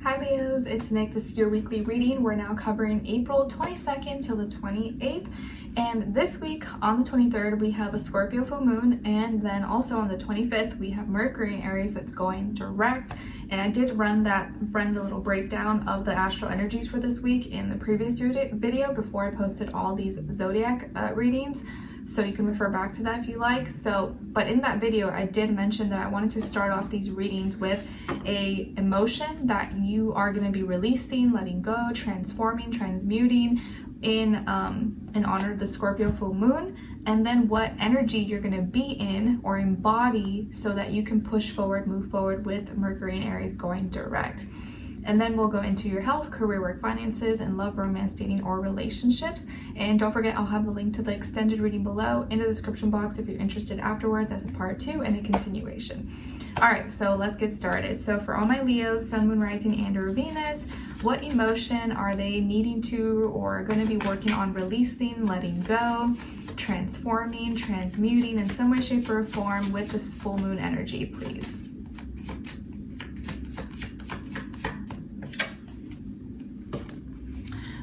Hi Leos, it's Nick. This is your weekly reading. We're now covering April 22nd till the 28th. And this week on the 23rd, we have a Scorpio full moon. And then also on the 25th, we have Mercury in Aries that's going direct. And I did run the little breakdown of the astral energies for this week in the previous video before I posted all these zodiac readings. So you can refer back to that if you like. But in that video, I did mention that I wanted to start off these readings with a emotion that you are going to be releasing, letting go, transforming, transmuting in honor of the Scorpio full moon, and then what energy you're going to be in or embody so that you can push forward, move forward with Mercury in Aries going direct. And then we'll go into your health, career, work, finances, and love, romance, dating, or relationships. And don't forget, I'll have the link to the extended reading below in the description box if you're interested afterwards as a part 2 and a continuation. All right, so let's get started. So for all my Leos, Sun, Moon, Rising, and or Venus, what emotion are they needing to or going to be working on releasing, letting go, transforming, transmuting in some way, shape, or form with this full moon energy, please?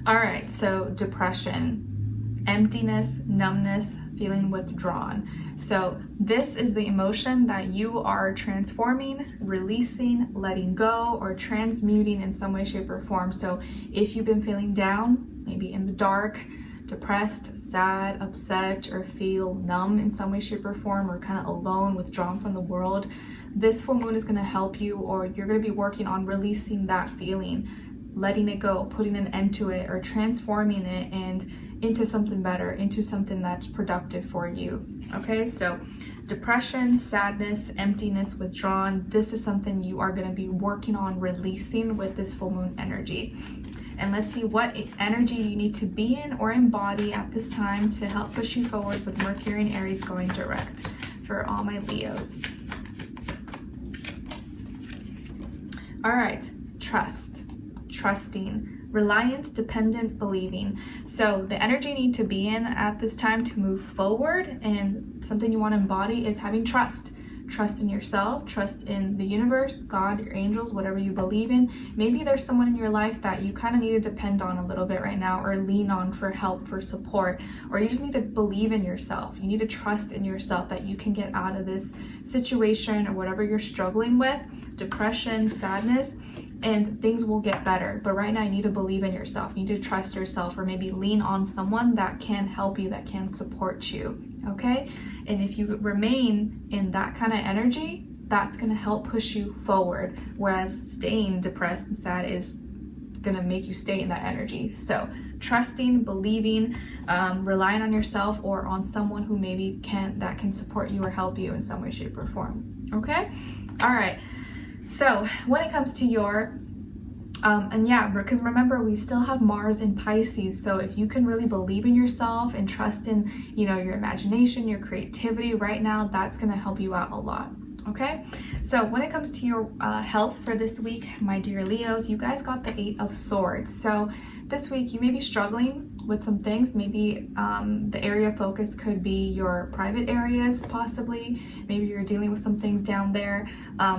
All right, so depression, emptiness, numbness, feeling withdrawn. So this is the emotion that you are transforming, releasing, letting go, or transmuting in some way, shape, or form. So if you've been feeling down, maybe in the dark, depressed, sad, upset, or feel numb in some way, shape, or form, or kind of alone, withdrawn from the world, this full moon is going to help you, or you're going to be working on releasing that feeling, letting it go, putting an end to it, or transforming it and into something better, into something that's productive for you. Okay, so depression, sadness, emptiness, withdrawn, this is something you are going to be working on releasing with this full moon energy. And let's see what energy you need to be in or embody at this time to help push you forward with Mercury in Aries going direct for all my Leos. All right, trusting, reliant, dependent, believing. So the energy you need to be in at this time to move forward and something you want to embody is having trust. Trust in yourself, trust in the universe, God, your angels, whatever you believe in. Maybe there's someone in your life that you kind of need to depend on a little bit right now or lean on for help, for support, or you just need to believe in yourself. You need to trust in yourself that you can get out of this situation or whatever you're struggling with, depression, sadness, and things will get better. But right now you need to believe in yourself. You need to trust yourself or maybe lean on someone that can help you, that can support you, okay? And if you remain in that kind of energy, that's gonna help push you forward. Whereas staying depressed and sad is gonna make you stay in that energy. So trusting, believing, relying on yourself or on someone who maybe that can support you or help you in some way, shape, or form, okay? All right. So when it comes to your, because remember, we still have Mars in Pisces. So if you can really believe in yourself and trust in, your imagination, your creativity right now, that's going to help you out a lot. Okay. So when it comes to your health for this week, my dear Leos, you guys got the 8 of Swords. So this week you may be struggling with some things. Maybe the area of focus could be your private areas, possibly. Maybe you're dealing with some things down there,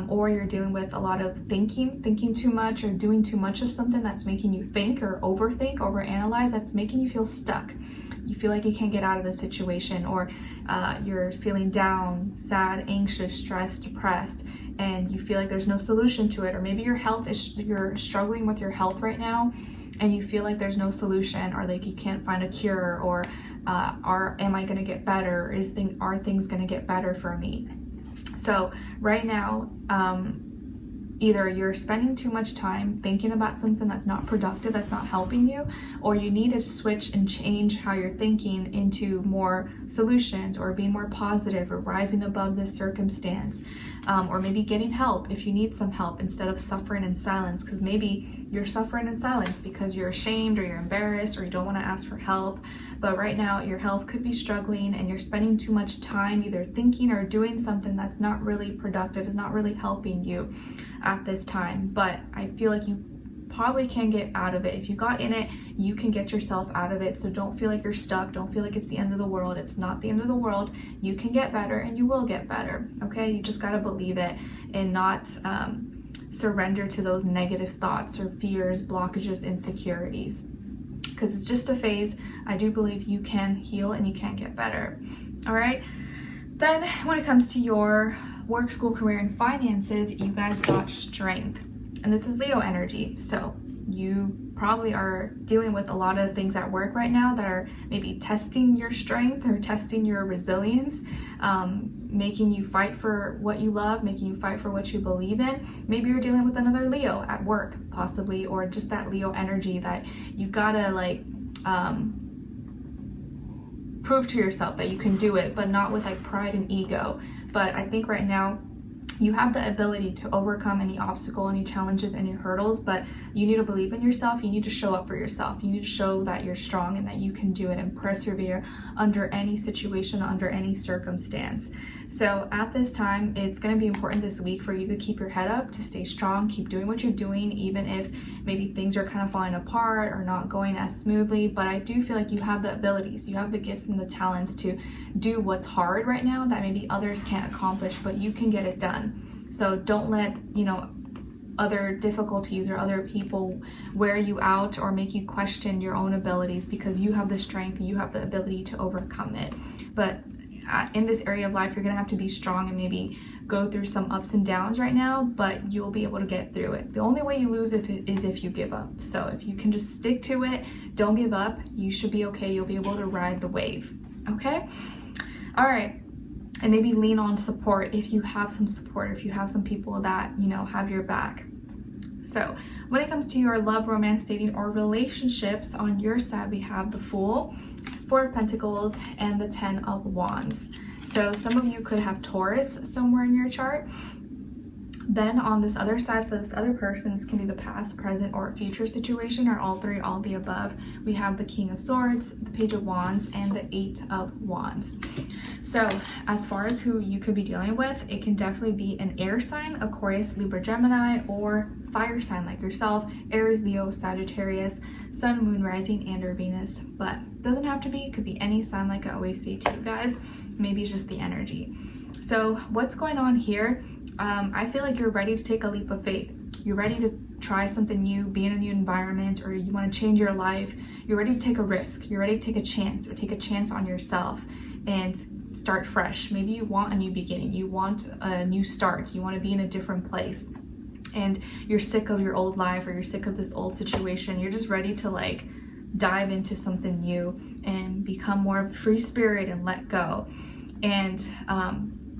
or you're dealing with a lot of thinking too much or doing too much of something that's making you think or overthink, overanalyze, that's making you feel stuck. You feel like you can't get out of the situation, or you're feeling down, sad, anxious, stressed, depressed, and you feel like there's no solution to it. Or maybe you're struggling with your health right now and you feel like there's no solution, or like you can't find a cure, or am I going to get better? Are things going to get better for me? So right now, either you're spending too much time thinking about something that's not productive, that's not helping you, or you need to switch and change how you're thinking into more solutions, or being more positive, or rising above this circumstance, or maybe getting help if you need some help instead of suffering in silence, because maybe you're suffering in silence because you're ashamed or you're embarrassed or you don't want to ask for help. But right now your health could be struggling and you're spending too much time either thinking or doing something that's not really productive, is not really helping you at this time. But I feel like you probably can get out of it. If you got in it, you can get yourself out of it. So don't feel like you're stuck. Don't feel like it's the end of the world. It's not the end of the world. You can get better and you will get better. Okay. You just got to believe it and not surrender to those negative thoughts or fears, blockages, insecurities, because it's just a phase. I do believe you can heal and you can get better. All right. Then when it comes to your work, school, career, and finances, you guys got strength. And this is Leo energy. So you probably are dealing with a lot of things at work right now that are maybe testing your strength or testing your resilience, making you fight for what you love, making you fight for what you believe in. Maybe you're dealing with another Leo at work, possibly, or just that Leo energy that you gotta like prove to yourself that you can do it, but not with like pride and ego. But I think right now you have the ability to overcome any obstacle, any challenges, any hurdles, but you need to believe in yourself. You need to show up for yourself. You need to show that you're strong and that you can do it and persevere under any situation, under any circumstance. So at this time, it's going to be important this week for you to keep your head up, to stay strong, keep doing what you're doing, even if maybe things are kind of falling apart or not going as smoothly. But I do feel like you have the abilities, you have the gifts and the talents to do what's hard right now that maybe others can't accomplish, but you can get it done. So don't let, other difficulties or other people wear you out or make you question your own abilities, because you have the strength, you have the ability to overcome it. But in this area of life, you're gonna have to be strong and maybe go through some ups and downs right now, but you'll be able to get through it. The only way you lose is if you give up. So if you can just stick to it, don't give up, you should be okay. You'll be able to ride the wave. Okay? All right. And maybe lean on support if you have some support, if you have some people that, have your back. So when it comes to your love, romance, dating, or relationships, on your side, we have the Fool, Four of Pentacles, and the 10 of Wands. So some of you could have Taurus somewhere in your chart. Then on this other side, for this other person, this can be the past, present, or future situation, or all three, all the above. We have the King of Swords, the Page of Wands, and the 8 of Wands. So as far as who you could be dealing with, it can definitely be an air sign, Aquarius, Libra, Gemini, or fire sign like yourself, Aries, Leo, Sagittarius, Sun, Moon, Rising, and or Venus. But it doesn't have to be, it could be any sign, like I always say to you guys. Maybe it's just the energy. So what's going on here? I feel like you're ready to take a leap of faith. You're ready to try something new, be in a new environment, or you want to change your life. You're ready to take a risk. You're ready to take a chance, or take a chance on yourself and start fresh. Maybe you want a new beginning. You want a new start. You want to be in a different place. And you're sick of your old life, or you're sick of this old situation. You're just ready to like dive into something new and become more of a free spirit and let go. And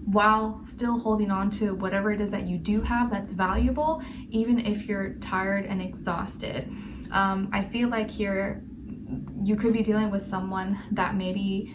while still holding on to whatever it is that you do have that's valuable, even if you're tired and exhausted. I feel like here you could be dealing with someone that maybe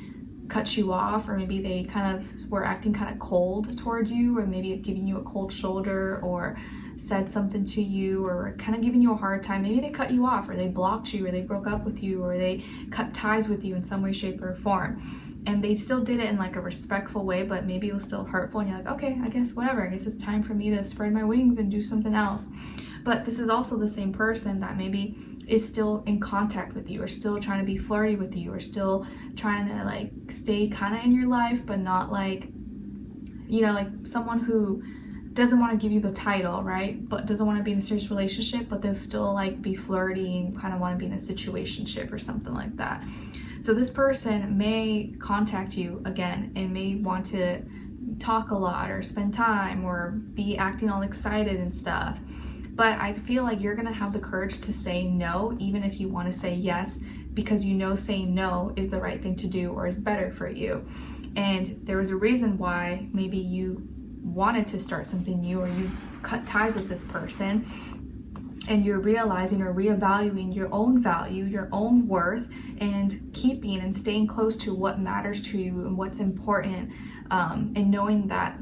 cut you off, or maybe they kind of were acting kind of cold towards you, or maybe giving you a cold shoulder, or said something to you, or kind of giving you a hard time. Maybe they cut you off, or they blocked you, or they broke up with you, or they cut ties with you in some way, shape, or form. And they still did it in like a respectful way, but maybe it was still hurtful, and you're like, okay, I guess whatever, I guess it's time for me to spread my wings and do something else. But this is also the same person that maybe is still in contact with you, or still trying to be flirty with you, or still trying to like stay kind of in your life, but not like, like someone who doesn't want to give you the title, right? But doesn't want to be in a serious relationship, but they'll still like be flirty and kind of want to be in a situationship or something like that. So this person may contact you again and may want to talk a lot, or spend time, or be acting all excited and stuff. But I feel like you're gonna have the courage to say no, even if you want to say yes, because saying no is the right thing to do, or is better for you. And there was a reason why maybe you wanted to start something new, or you cut ties with this person, and you're realizing or reevaluating your own value, your own worth, and keeping and staying close to what matters to you and what's important, and knowing that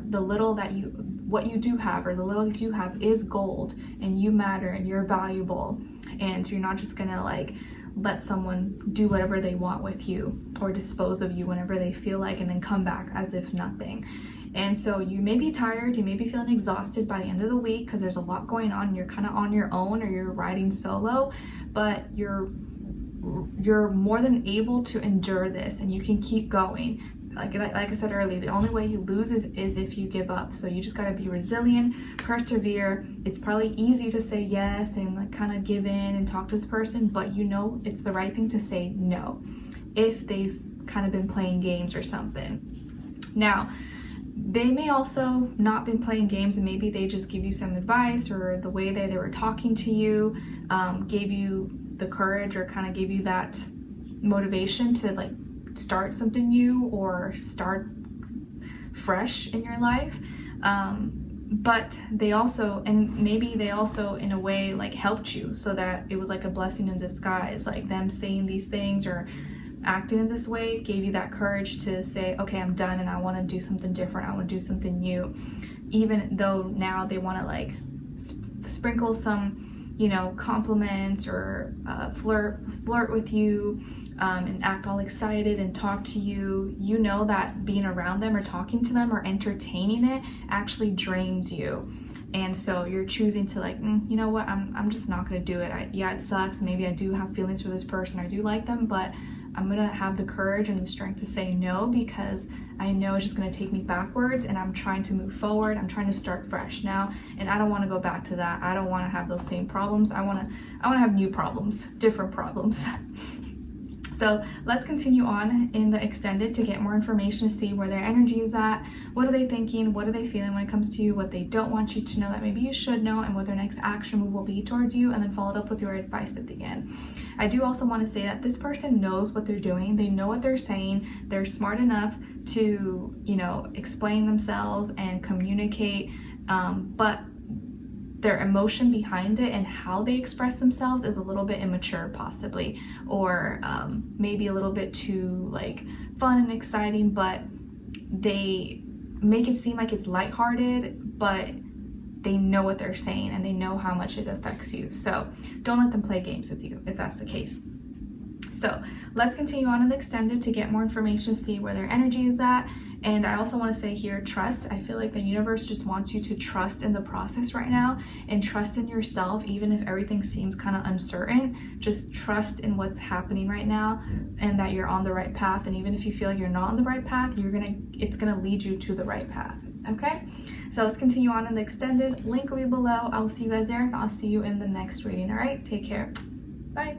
what you do have, or the little that you have, is gold, and you matter, and you're valuable, and you're not just gonna like let someone do whatever they want with you, or dispose of you whenever they feel like, and then come back as if nothing. And so you may be tired, you may be feeling exhausted by the end of the week, because there's a lot going on, and you're kind of on your own, or you're riding solo, but you're more than able to endure this, and you can keep going. like I said earlier, the only way you lose is if you give up. So you just got to be resilient, persevere. It's probably easy to say yes and like kind of give in and talk to this person, but you know it's the right thing to say no if they've kind of been playing games or something. Now, they may also not been playing games, and maybe they just give you some advice, or the way they were talking to you gave you the courage, or kind of gave you that motivation to like start something new or start fresh in your life. But they also, and maybe they also in a way like helped you, so that it was like a blessing in disguise, like them saying these things or acting in this way gave you that courage to say, okay, I'm done and I want to do something different, I want to do something new. Even though now they want to like sprinkle some, you know, compliments or flirt with you, and act all excited and talk to you, you know that being around them or talking to them or entertaining it actually drains you. And so you're choosing to like, you know what, I'm just not gonna do it. Yeah, it sucks, maybe I do have feelings for this person, I do like them, but I'm gonna have the courage and the strength to say no, because I know it's just gonna take me backwards, and I'm trying to move forward. I'm trying to start fresh now, and I don't want to go back to that. I don't want to have those same problems. I want to have new problems, different problems. So let's continue on in the extended to get more information, to see where their energy is at, what are they thinking, what are they feeling when it comes to you, what they don't want you to know that maybe you should know, and what their next action move will be towards you, and then followed up with your advice at the end. I do also want to say that this person knows what they're doing. They know what they're saying. They're smart enough to, you know, explain themselves and communicate, but their emotion behind it and how they express themselves is a little bit immature, possibly, or maybe a little bit too like fun and exciting, but they make it seem like it's lighthearted, but they know what they're saying and they know how much it affects you. So don't let them play games with you if that's the case. So let's continue on in the extended to get more information, see where their energy is at. And I also want to say here, trust. I feel like the universe just wants you to trust in the process right now, and trust in yourself, even if everything seems kind of uncertain. Just trust in what's happening right now, and that you're on the right path. And even if you feel like you're not on the right path, it's gonna lead you to the right path. Okay, so let's continue on in the extended. Link will be below. I'll see you guys there, and I'll see you in the next reading. All right, take care. Bye.